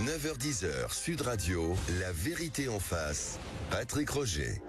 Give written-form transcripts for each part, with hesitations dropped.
9h-10h, Sud Radio, la vérité en face. Patrick Roger.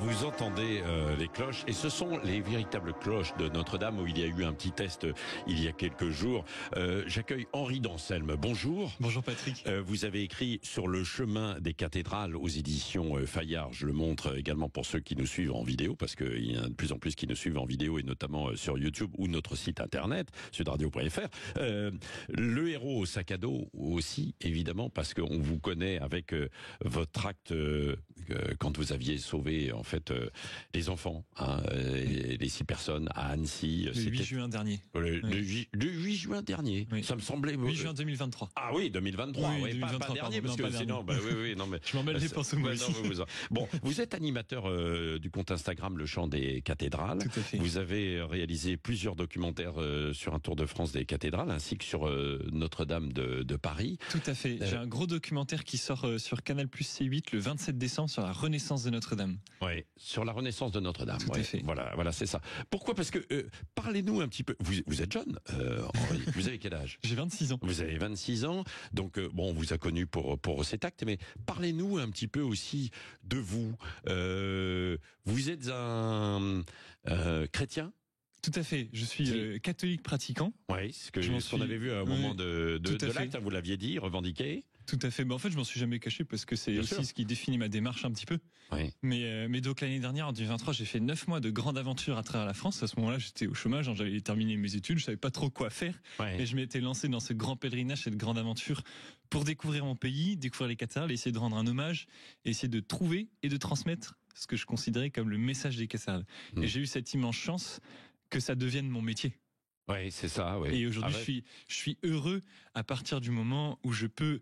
Vous entendez les cloches, et ce sont les véritables cloches de Notre-Dame où il y a eu un petit test il y a quelques jours. J'accueille Henri d'Anselme. Bonjour. Bonjour Patrick. Vous avez écrit Sur le chemin des cathédrales aux éditions Fayard. Je le montre également pour ceux qui nous suivent en vidéo, parce qu'il y en a de plus en plus qui nous suivent en vidéo, et notamment sur YouTube ou notre site internet, sudradio.fr. Le héros au sac à dos aussi, évidemment, parce qu'on vous connaît avec votre acte quand vous aviez sauvé en fait les enfants, les 6 personnes à Annecy. Le 8 juin dernier. Le 8 juin dernier. Oui. Ça me semblait. 8 juin 2023. Ah oui, 2023. Oui, ouais, 2023, pas dernier, parce non, que pas sinon, non mais. Je m'en mêle les pinceaux moi aussi. Bon, vous êtes animateur du compte Instagram Le Chant des Cathédrales. Tout à fait. Vous avez réalisé plusieurs documentaires sur un tour de France des cathédrales, ainsi que sur Notre-Dame de Paris. Tout à fait. J'ai un gros documentaire qui sort sur Canal+ C8 le 27 décembre sur la Renaissance de Notre-Dame. Oui, sur la Renaissance de Notre-Dame. Tout à fait. Voilà, c'est ça. Pourquoi ? Parce que parlez-nous un petit peu. Vous êtes jeune, Henri. Vous avez quel âge ? J'ai 26 ans. Vous avez 26 ans, donc bon, on vous a connu pour cet acte, mais parlez-nous un petit peu aussi de vous. Vous êtes un chrétien ? Tout à fait. Je suis catholique pratiquant. Oui, ce qu'on avait vu à un moment de l'acte, vous l'aviez dit, revendiqué. Tout à fait. Mais en fait, je m'en suis jamais caché parce que c'est aussi ce qui définit ma démarche un petit peu. Oui. Mais donc l'année dernière, en 2023, j'ai fait 9 mois de grande aventure à travers la France. À ce moment-là, j'étais au chômage, j'avais terminé mes études, je savais pas trop quoi faire. Ouais. Et je m'étais lancé dans ce grand pèlerinage, cette grande aventure pour découvrir mon pays, découvrir les cathédrales, essayer de rendre un hommage, essayer de trouver et de transmettre ce que je considérais comme le message des cathédrales. Et j'ai eu cette immense chance que ça devienne mon métier. Oui, c'est ça. Ouais. Et aujourd'hui, je suis heureux à partir du moment où je peux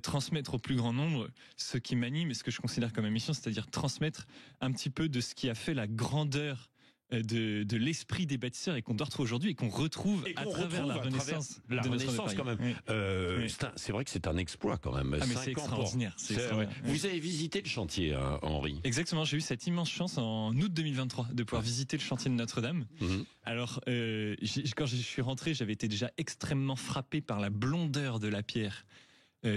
transmettre au plus grand nombre ce qui m'anime et ce que je considère comme ma mission, c'est-à-dire transmettre un petit peu de ce qui a fait la grandeur de l'esprit des bâtisseurs et qu'on doit retrouver aujourd'hui et qu'on retrouve à travers la Renaissance. La Renaissance, quand même. Oui. C'est vrai que c'est un exploit, quand même. Ah, mais c'est extraordinaire. Vous avez visité le chantier, Henri. Exactement. J'ai eu cette immense chance en août 2023 de pouvoir visiter le chantier de Notre-Dame. Alors, quand je suis rentré, j'avais été déjà extrêmement frappé par la blondeur de la pierre.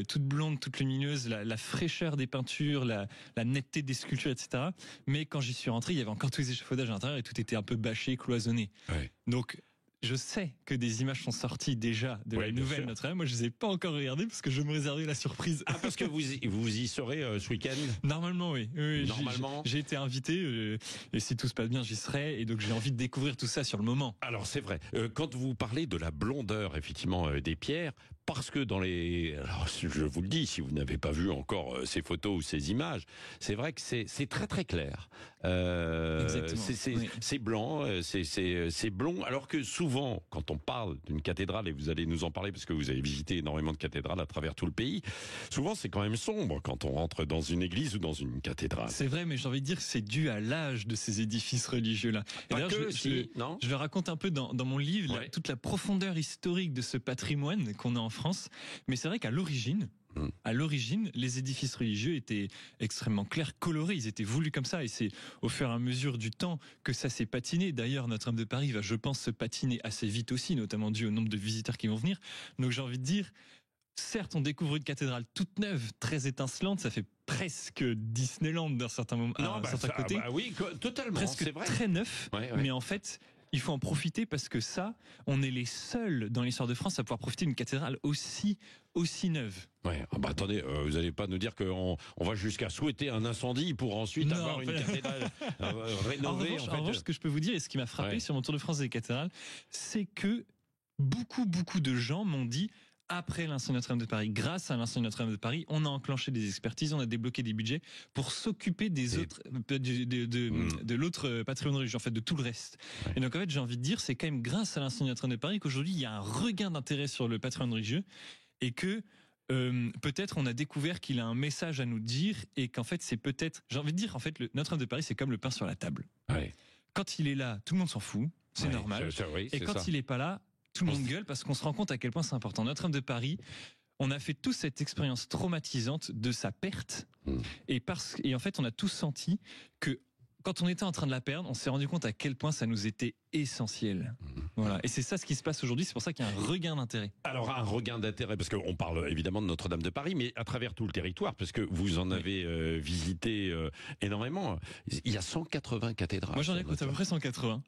Toute blonde, toute lumineuse, la fraîcheur des peintures, la netteté des sculptures, etc. Mais quand j'y suis rentré, il y avait encore tous les échafaudages à l'intérieur et tout était un peu bâché, cloisonné. Ouais. Donc, je sais que des images sont sorties déjà de la nouvelle Notre-Dame. Moi, je les ai pas encore regardées parce que je me réservais la surprise. Ah, parce que vous y serez ce week-end ? Normalement, oui. Normalement. J'ai été invité et si tout se passe bien, j'y serai. Et donc, j'ai envie de découvrir tout ça sur le moment. Alors, c'est vrai. Quand vous parlez de la blondeur, effectivement, des pierres, parce que alors, je vous le dis, si vous n'avez pas vu encore ces photos ou ces images, c'est vrai que c'est très très clair. C'est blanc, c'est blond, alors que souvent, quand on parle d'une cathédrale, et vous allez nous en parler parce que vous avez visité énormément de cathédrales à travers tout le pays, souvent c'est quand même sombre quand on rentre dans une église ou dans une cathédrale. C'est vrai, mais j'ai envie de dire que c'est dû à l'âge de ces édifices religieux-là. Et d'ailleurs, je le raconte un peu dans mon livre, toute la profondeur historique de ce patrimoine qu'on a en France. Mais c'est vrai qu'à l'origine, les édifices religieux étaient extrêmement clairs, colorés. Ils étaient voulus comme ça. Et c'est au fur et à mesure du temps que ça s'est patiné. D'ailleurs, Notre-Dame de Paris va, je pense, se patiner assez vite aussi, notamment dû au nombre de visiteurs qui vont venir. Donc j'ai envie de dire, certes, on découvre une cathédrale toute neuve, très étincelante. Ça fait presque Disneyland d'un certain moment, d'un certain côté. Oui, totalement. Presque c'est vrai. Très neuf. Mais en fait, il faut en profiter parce que on est les seuls dans l'histoire de France à pouvoir profiter d'une cathédrale aussi neuve. Ouais. Attendez, vous n'allez pas nous dire qu'on va jusqu'à souhaiter un incendie pour ensuite avoir une cathédrale rénovée. En revanche, ce que je peux vous dire et ce qui m'a frappé sur mon tour de France des cathédrales, c'est que beaucoup de gens m'ont dit, après l'incendie Notre-Dame de Paris, grâce à l'incendie Notre-Dame de Paris, on a enclenché des expertises, on a débloqué des budgets pour s'occuper des autres, de l'autre patrimoine religieux, en fait, de tout le reste. Ouais. Et donc, en fait, j'ai envie de dire, c'est quand même grâce à l'incendie Notre-Dame de Paris qu'aujourd'hui, il y a un regain d'intérêt sur le patrimoine religieux et que, peut-être on a découvert qu'il a un message à nous dire et qu'en fait, c'est peut-être, j'ai envie de dire, en fait, Notre-Dame de Paris, c'est comme le pain sur la table. Ouais. Quand il est là, tout le monde s'en fout, c'est normal. Et quand il est pas là, tout le monde gueule parce qu'on se rend compte à quel point c'est important. Notre-Dame de Paris, on a fait tous cette expérience traumatisante de sa perte. Et en fait, on a tous senti que quand on était en train de la perdre, on s'est rendu compte à quel point ça nous était essentiel. Voilà. Et c'est ça ce qui se passe aujourd'hui. C'est pour ça qu'il y a un regain d'intérêt. Alors, un regain d'intérêt, parce qu'on parle évidemment de Notre-Dame de Paris, mais à travers tout le territoire, parce que vous en avez visité énormément. Il y a 180 cathédrales. Moi, j'en ai compté à peu près 180.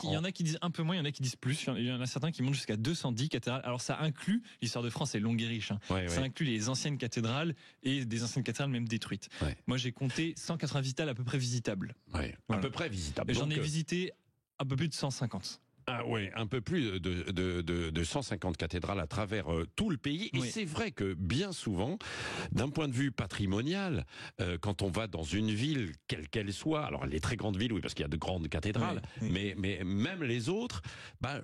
Il y en a qui disent un peu moins, il y en a qui disent plus. Il y en a certains qui montent jusqu'à 210 cathédrales. Alors, ça inclut, l'histoire de France est longue et riche. Ça inclut les anciennes cathédrales et des anciennes cathédrales même détruites. Moi, j'ai compté 180 vitales à peu près visitables. Voilà. À peu près visitables. Et j'en ai visité un peu plus de 150. Ah ouais, un peu plus de 150 cathédrales à travers tout le pays. Et c'est vrai que bien souvent, d'un point de vue patrimonial, quand on va dans une ville, quelle qu'elle soit, alors les très grandes villes, oui, parce qu'il y a de grandes cathédrales, mais même les autres,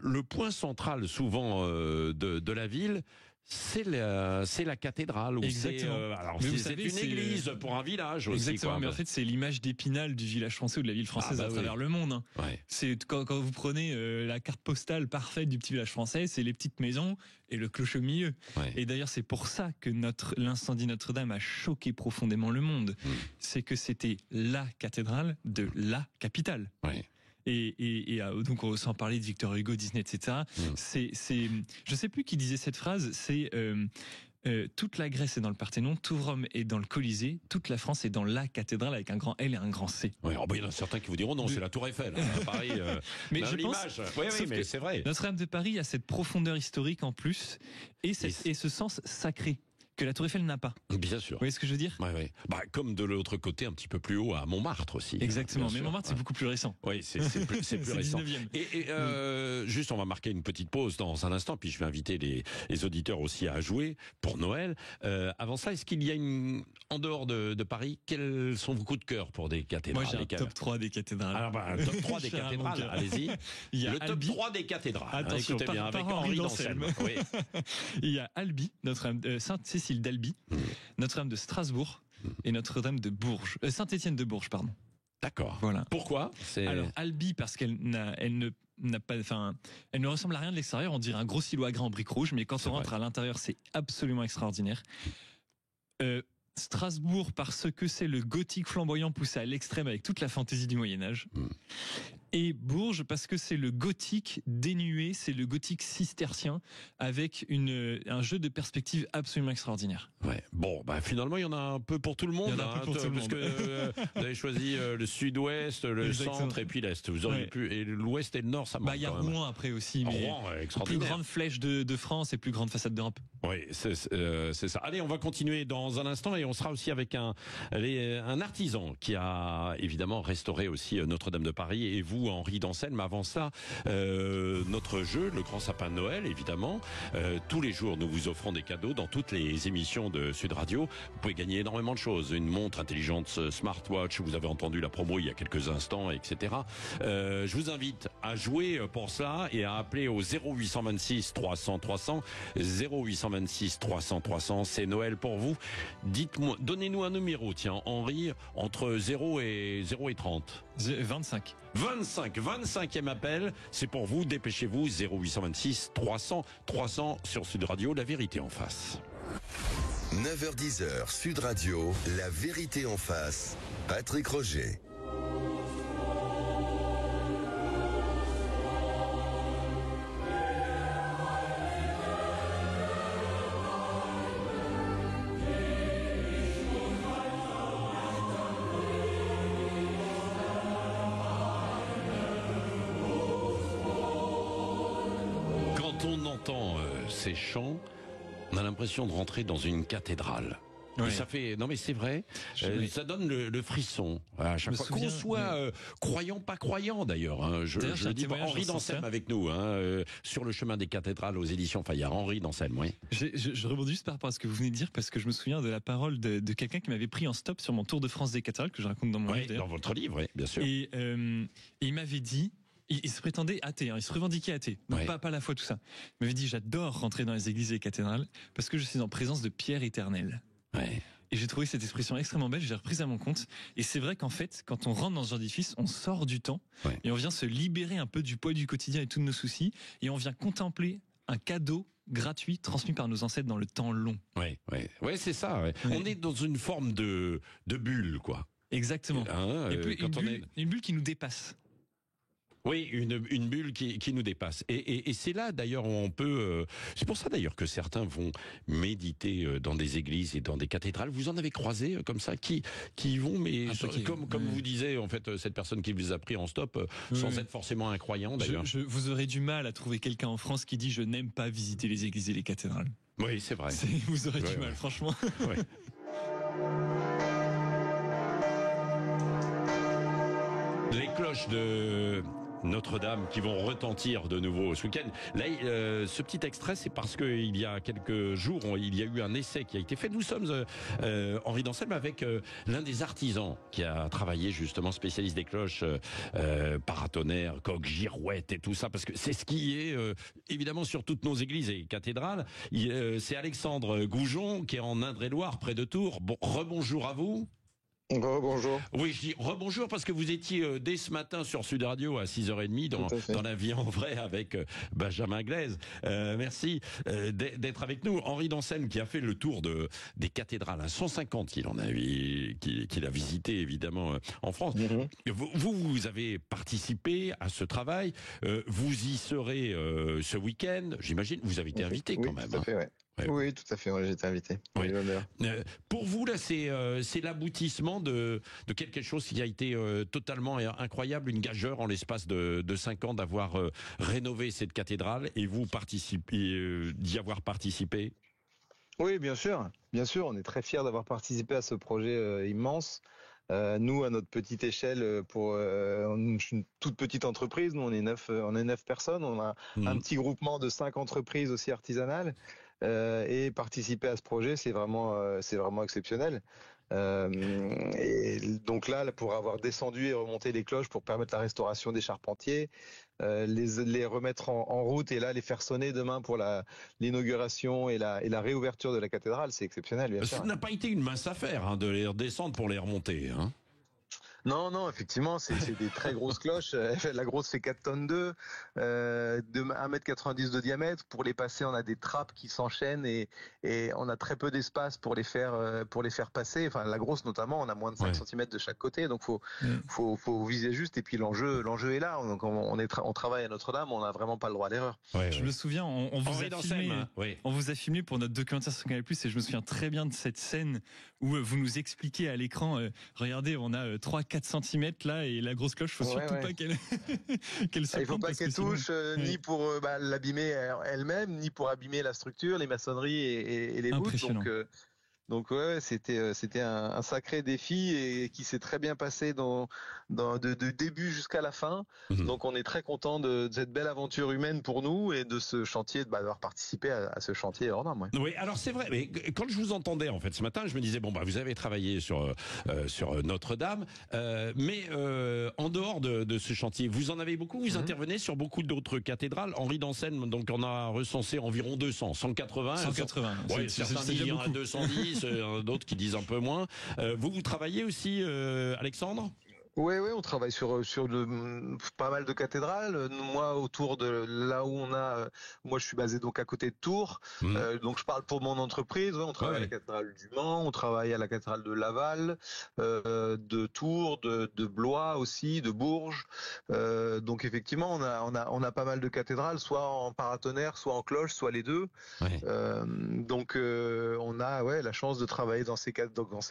le point central souvent de la ville, c'est la cathédrale. Exactement. C'est une église pour un village aussi. Exactement, mais en fait c'est l'image d'Épinal du village français ou de la ville française à travers le monde. C'est quand vous prenez la carte postale parfaite du petit village français, c'est les petites maisons et le clocher au milieu. Et d'ailleurs c'est pour ça que l'incendie Notre-Dame a choqué profondément le monde. C'est que c'était la cathédrale de la capitale. Et donc sans parler de Victor Hugo, Disney, etc. Je sais plus qui disait cette phrase. C'est toute la Grèce est dans le Parthénon, tout Rome est dans le Colisée, toute la France est dans la cathédrale avec un grand L et un grand C. Il y en a certains qui vous diront non, c'est la Tour Eiffel. Paris, mais je pense. Mais c'est vrai. Notre-Dame de Paris a cette profondeur historique en plus et ce sens sacré que la Tour Eiffel n'a pas. Bien sûr. Vous voyez ce que je veux dire ? Comme de l'autre côté, un petit peu plus haut, à Montmartre aussi. Exactement, mais Montmartre, c'est beaucoup plus récent. Oui, c'est plus récent. Et juste, on va marquer une petite pause dans un instant, puis je vais inviter les auditeurs aussi à jouer pour Noël. Avant ça, est-ce qu'il y a en dehors de Paris, quels sont vos coups de cœur pour des cathédrales ? Moi, j'ai un top 3 des cathédrales. Alors, un top 3 des cathédrales, allez-y. Le top 3 des cathédrales. Attention, écoutez bien, avec Henri d'Anselme. Il y a Albi, Sainte-Cécile d'Albi, Notre-Dame de Strasbourg et Notre-Dame de Bourges, Saint-Étienne de Bourges, pardon. D'accord. Voilà. Pourquoi ? Alors Albi parce qu'elle ne ressemble à rien de l'extérieur. On dirait un gros silo à grains en briques rouges, mais quand on rentre à l'intérieur, c'est absolument extraordinaire. Strasbourg parce que c'est le gothique flamboyant poussé à l'extrême avec toute la fantaisie du Moyen-Âge. Et Bourges parce que c'est le gothique dénué, c'est le gothique cistercien avec un jeu de perspective absolument extraordinaire. Bon, finalement il y en a un peu pour tout le monde. Il y en a un peu pour tout le monde. Parce que vous avez choisi le sud-ouest, le centre et puis l'est. Vous auriez pu, et l'ouest et le nord, ça manque. Il y a Rouen après aussi, mais Rouen, extraordinaire. Plus grande flèche de France et plus grande façade d'Europe. Oui, c'est ça. Allez, on va continuer dans un instant et on sera aussi avec un artisan qui a évidemment restauré aussi Notre-Dame de Paris et vous, Henri d'Anselme. Mais avant ça, notre jeu, le grand sapin de Noël, évidemment. Tous les jours, nous vous offrons des cadeaux dans toutes les émissions de Sud Radio. Vous pouvez gagner énormément de choses. Une montre intelligente smartwatch, vous avez entendu la promo il y a quelques instants, etc. Je vous invite à jouer pour ça et à appeler au 0826 300 300, 0826 300 300. C'est Noël pour vous. Dites-moi, donnez-nous un numéro, tiens, Henri, entre 0 et 30. 25. 25e appel, c'est pour vous, dépêchez-vous, 0826 300 300 sur Sud Radio, la vérité en face. 9h-10h, Sud Radio, la vérité en face. Patrick Roger. Ces chants, on a l'impression de rentrer dans une cathédrale. Et ça fait, non mais c'est vrai, ça donne le frisson à chaque fois. Qu'on soit croyant, pas croyant d'ailleurs. Je le dis, Henri d'Anselme avec nous, sur le chemin des cathédrales aux éditions Fayard. Henri d'Anselme, oui. Je rebondis juste par rapport à ce que vous venez de dire, parce que je me souviens de la parole de quelqu'un qui m'avait pris en stop sur mon tour de France des cathédrales, que je raconte dans mon livre. Dans votre livre, oui, bien sûr. Et il m'avait dit, il se prétendait athée, il se revendiquait athée, donc pas la foi, tout ça. Il m'avait dit, j'adore rentrer dans les églises et les cathédrales parce que je suis en présence de pierre éternelle. Et j'ai trouvé cette expression extrêmement belle, je l'ai reprise à mon compte. Et c'est vrai qu'en fait, quand on rentre dans ce genre d'édifice, on sort du temps et on vient se libérer un peu du poids du quotidien et tous nos soucis, et on vient contempler un cadeau gratuit transmis par nos ancêtres dans le temps long. Ouais, c'est ça. Ouais. On est dans une forme de bulle, quoi. Exactement. Une bulle qui nous dépasse. Oui, une bulle qui nous dépasse. Et c'est là d'ailleurs où on peut. C'est pour ça d'ailleurs que certains vont méditer dans des églises et dans des cathédrales. Vous en avez croisé comme ça qui y vont, mais comme vous disiez en fait cette personne qui vous a pris en stop sans être forcément un croyant d'ailleurs. Vous aurez du mal à trouver quelqu'un en France qui dit je n'aime pas visiter les églises et les cathédrales. Oui, c'est vrai. Vous aurez du mal, franchement. Ouais. Les cloches de Notre-Dame qui vont retentir de nouveau ce week-end. Là, ce petit extrait, c'est parce qu'il y a quelques jours, il y a eu un essai qui a été fait. Nous sommes, Henri d'Anselme, avec l'un des artisans qui a travaillé justement, spécialiste des cloches, paratonnerres, coques, girouettes et tout ça, parce que c'est ce qui est évidemment sur toutes nos églises et cathédrales. C'est Alexandre Goujon qui est en Indre-et-Loire, près de Tours. Bon, rebonjour à vous. Bonjour. Oui, je dis rebonjour parce que vous étiez dès ce matin sur Sud Radio à 6h30 dans La Vie en vrai avec Benjamin Glaise. Merci d'être avec nous. Henri d'Anselme qui a fait le tour des cathédrales, 150 qu'il a visité évidemment en France. Vous avez participé à ce travail. Vous y serez ce week-end, j'imagine. Vous avez été invité quand même. Tout à fait, ouais. Oui, tout à fait, j'ai été invité. Oui. Pour vous, là, c'est l'aboutissement de quelque chose qui a été totalement incroyable, une gageure en l'espace de 5 ans d'avoir rénové cette cathédrale et vous d'y avoir participé. Oui, bien sûr, on est très fiers d'avoir participé à ce projet immense. Nous, à notre petite échelle, je suis une toute petite entreprise, nous on est 9 personnes, on a un petit groupement de 5 entreprises aussi artisanales. Et participer à ce projet, c'est vraiment exceptionnel. Et donc là, pour avoir descendu et remonté les cloches pour permettre la restauration des charpentiers, les remettre en route et là les faire sonner demain pour l'inauguration et la réouverture de la cathédrale, c'est exceptionnel. Bien sûr. Ça n'a pas été une mince affaire de les redescendre pour les remonter. Hein. Non, effectivement, c'est des très grosses cloches. La grosse fait 4 tonnes de 1,90 m de diamètre. Pour les passer, on a des trappes qui s'enchaînent et on a très peu d'espace pour les faire passer. Enfin, la grosse notamment, on a moins de 5 cm de chaque côté, donc faut viser juste. Et puis l'enjeu est là. Donc on travaille à Notre-Dame, on n'a vraiment pas le droit à l'erreur. Je me souviens, on vous a filmé pour notre documentaire sur Canal+, et je me souviens très bien de cette scène où vous nous expliquez à l'écran, regardez, on a 3-4 cm là et la grosse cloche, faut surtout pas qu'elle se il faut pas qu'elle touche ni pour l'abîmer elle-même, ni pour abîmer la structure, les maçonneries et les voûtes. Donc c'était un sacré défi et qui s'est très bien passé de début jusqu'à la fin. Donc on est très content de cette belle aventure humaine pour nous et de ce chantier, d'avoir participé à ce chantier hors norme. Oui, alors c'est vrai, mais quand je vous entendais en fait ce matin, je me disais vous avez travaillé sur Notre-Dame, mais en dehors de ce chantier, vous en avez beaucoup, vous intervenez sur beaucoup d'autres cathédrales. Henri d'Anselme, donc on a recensé environ 200, 180. Oui, certains disent qu'il y en a 210. D'autres qui disent un peu moins. Vous travaillez aussi, Alexandre ? Oui, on travaille sur pas mal de cathédrales. Moi, autour de là où moi je suis basé donc à côté de Tours. Donc je parle pour mon entreprise. On travaille à la cathédrale du Mans, on travaille à la cathédrale de Laval, de Tours, de Blois aussi, de Bourges. Donc effectivement, on a pas mal de cathédrales, soit en paratonnerre, soit en cloche, soit les deux. Donc on a la chance de travailler dans ces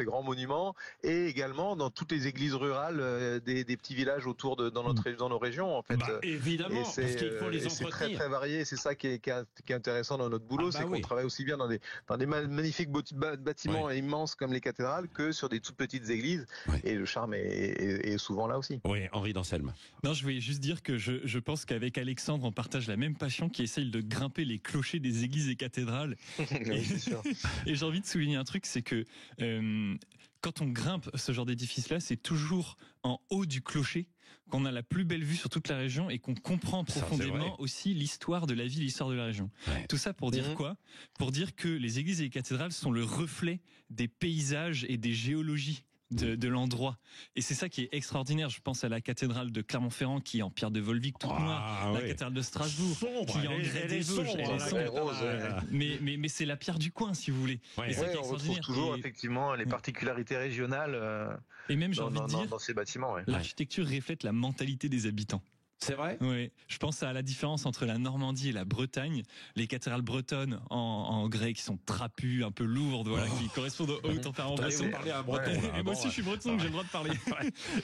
grands monuments et également dans toutes les églises rurales. Des petits villages autour dans nos régions en fait. Évidemment, parce qu'il faut les entretenir. C'est très très varié, c'est ça qui est intéressant dans notre boulot, c'est qu'on travaille aussi bien dans des magnifiques bâtiments immenses comme les cathédrales que sur des toutes petites églises et le charme est souvent là aussi. Oui, Henri d'Anselme. Non, je voulais juste dire que je pense qu'avec Alexandre on partage la même passion qui essaye de grimper les clochers des églises et cathédrales. Oui, c'est sûr. Et j'ai envie de souligner un truc, c'est que quand on grimpe ce genre d'édifice-là, c'est toujours en haut du clocher qu'on a la plus belle vue sur toute la région et qu'on comprend profondément aussi l'histoire de la ville, l'histoire de la région. Tout ça pour dire quoi ? Pour dire que les églises et les cathédrales sont le reflet des paysages et des géologies de l'endroit. Et c'est ça qui est extraordinaire. Je pense à la cathédrale de Clermont-Ferrand qui est en pierre de Volvic toute noire, la cathédrale de Strasbourg qui est en grès des Vosges, mais c'est la pierre du coin, si vous voulez. Et ça on retrouve toujours effectivement les particularités régionales et même j'ai envie de dire dans ces bâtiments. L'architecture reflète la mentalité des habitants. C'est vrai ? Oui, je pense à la différence entre la Normandie et la Bretagne. Les cathédrales bretonnes en grès qui sont trapues, un peu lourdes, voilà, qui correspondent aux hautes températures. Et moi aussi, je suis breton, donc j'ai le droit de parler.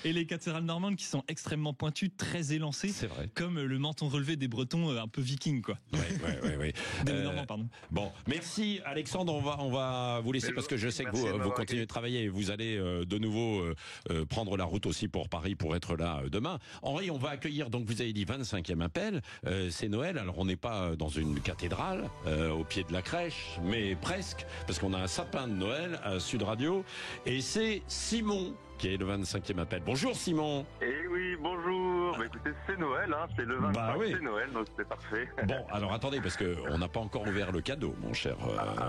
Et les cathédrales normandes qui sont extrêmement pointues, très élancées, comme le menton relevé des Bretons, un peu viking, quoi. Oui. Des Normands, pardon. Bon, merci Alexandre. On va vous laisser parce que je sais que vous continuez de travailler et vous allez de nouveau prendre la route aussi pour Paris pour être là demain. Henri, on va accueillir donc. Vous avez dit 25e appel, c'est Noël, alors on n'est pas dans une cathédrale au pied de la crèche, mais presque, parce qu'on a un sapin de Noël à Sud Radio, et c'est Simon qui est le 25e appel. Bonjour Simon. Eh oui, bonjour. Écoutez, c'est Noël, c'est le 25, c'est Noël, donc c'est parfait. Bon, alors attendez, parce qu'on n'a pas encore ouvert le cadeau, mon cher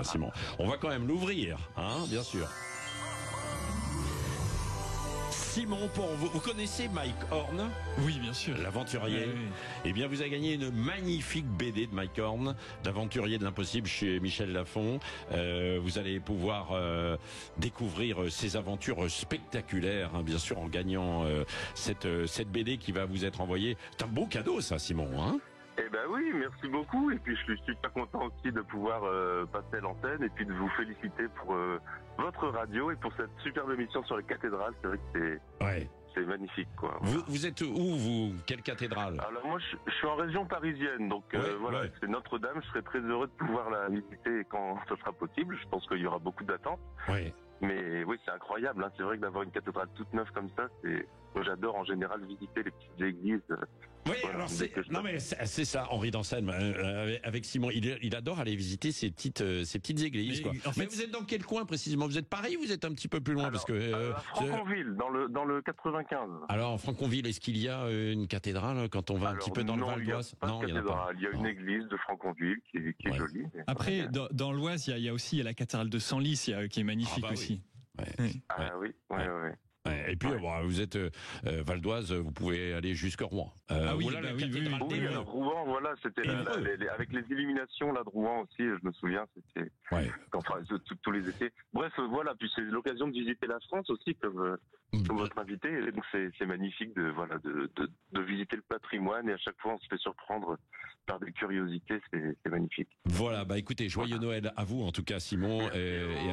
Simon. On va quand même l'ouvrir, bien sûr. Simon, vous connaissez Mike Horn ? Oui, bien sûr. L'aventurier. Oui. Eh bien, vous avez gagné une magnifique BD de Mike Horn, l'aventurier de l'impossible chez Michel Lafon. Vous allez pouvoir découvrir ses aventures spectaculaires, bien sûr, en gagnant cette BD qui va vous être envoyée. C'est un beau cadeau, ça, Simon, Eh ben oui, merci beaucoup. Et puis je suis super content aussi de pouvoir passer à l'antenne et puis de vous féliciter pour votre radio et pour cette superbe émission sur les cathédrales. C'est vrai que c'est magnifique, quoi. Voilà. Vous êtes où, vous ? Quelle cathédrale ? Alors moi, je suis en région parisienne, donc c'est Notre-Dame. Je serais très heureux de pouvoir la visiter quand ce sera possible. Je pense qu'il y aura beaucoup d'attentes. Oui. Mais oui, c'est incroyable. C'est vrai que d'avoir une cathédrale toute neuve comme ça, moi j'adore en général visiter les petites églises. Oui, alors c'est ça, Henri Dansel, avec Simon, il adore aller visiter ces petites églises. Mais vous êtes dans quel coin précisément ? Vous êtes Paris ou vous êtes un petit peu plus loin ? Franconville, dans le 95. Alors, en Franconville, est-ce qu'il y a une cathédrale quand on va un petit peu dans le Val d'Oise ? Non, il n'y en a pas. Il y a une église de Franconville qui est jolie. Après, dans l'Oise, il y a aussi la cathédrale de Senlis qui est magnifique aussi. Oui. Et puis, vous êtes Val d'Oise, vous pouvez aller jusqu'à Rouen. Oui, alors Rouen, voilà, c'était avec les illuminations là de Rouen aussi, je me souviens, c'était tous les étés. Bref, voilà, puis c'est l'occasion de visiter la France aussi, comme votre invité, et donc c'est magnifique de visiter le patrimoine, et à chaque fois on se fait surprendre par des curiosités, c'est magnifique. Voilà, écoutez, joyeux Noël à vous en tout cas, Simon, et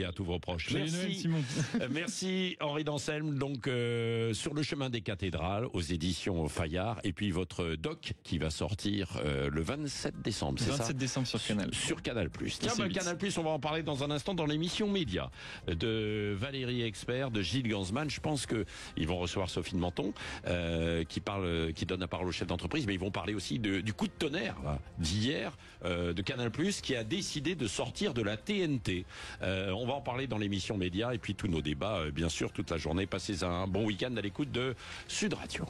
à tous vos proches. Joyeux Noël, Simon. Merci Henri Dansel, donc sur le chemin des cathédrales aux éditions Fayard, et puis votre doc qui va sortir le 27 décembre, c'est ça ? 27 décembre sur Canal. Sur Canal+. Tiens, Canal+, on va en parler dans un instant dans l'émission Média de Valérie Expert, de Gilles Gansman. Je pense que ils vont recevoir Sophie de Menton qui donne la parole au chef d'entreprise, mais ils vont parler aussi du coup de tonnerre d'hier de Canal+, qui a décidé de sortir de la TNT. On va en parler dans l'émission Média et puis tous nos débats, bien sûr, toute la journée. Passez un bon week-end à l'écoute de Sud Radio.